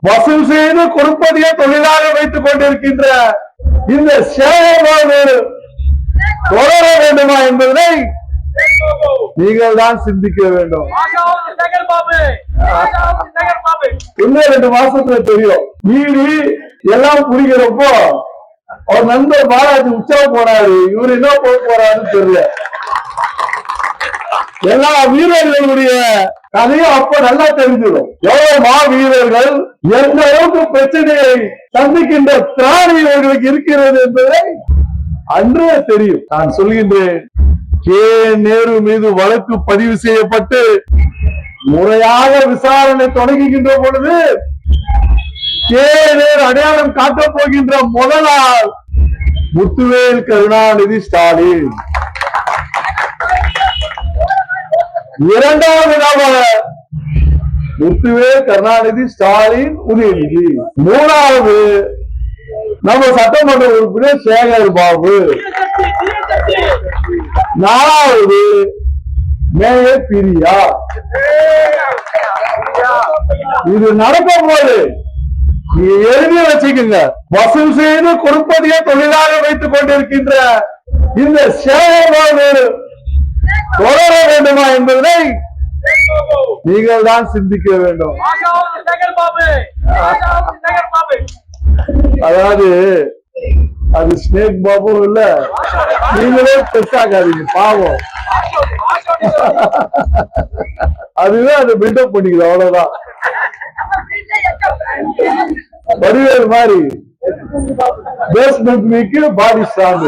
வசூல் செய்து கொடுப்பதையே தொழிலாக வைத்துக் கொண்டிருக்கின்ற இந்த சேவையோடு தொடர வேண்டுமா என்பதை நீங்கள் தான் சிந்திக்க வேண்டும். இன்னும் 2 மாசத்துல தெரியும். மீறி எல்லாம் புரிகிறப்போ அவர் நண்பர் பாலாஜி உற்சவம் போனாரு. இவரு என்ன போக போறாருன்னு தெரியல. எல்லா வீரர்களுடைய கதையும் அப்ப நல்லா தெரிஞ்சிடும். எவ்வளவு மா வீரர்கள் எந்த அளவுக்கு பிரச்சனையை சந்திக்கின்ற திராணி இவர்களுக்கு இருக்கிறது என்பதை அன்றே தெரியும். நான் சொல்கின்றேன், கே நேரு மீது வழக்கு பதிவு செய்யப்பட்டு முறையாக விசாரணை தொடங்குகின்ற பொழுது கே நேரு அடையாளம் காட்டப் போகின்ற முதல் ஆள் முத்துவேல் கருணாநிதி ஸ்டாலின். இரண்டாவது நபர் முத்துவேல் கருணாநிதி ஸ்டாலின் உதயநிதி. மூணாவது நம்ம சட்டமன்ற உறுப்பினர் சேகர் பாபு. நாலாவது மேயர் பிரியா. இது நடக்கும் போது நீ எழுதி வச்சுக்கோங்க. வசூல் செய்து கொடுப்பதையே தொழிலாக வைத்துக் கொண்டிருக்கின்ற இந்த சேவையோடு தொடர வேண்டுமா என்பதை நீங்கள் தான் சிந்திக்க வேண்டும். அதாவது அது ஸ்னேக் பாபு இல்ல, நீங்களே பெருசாக்காதீங்க பாவம். அதுவே அதை பில்டப் பண்ணிக்கிறோம், அவ்வளவுதான். வடிவேல் மாதிரி பேஸ்மெண்ட் வீக்கு பாடி ஸ்ட்ராங்.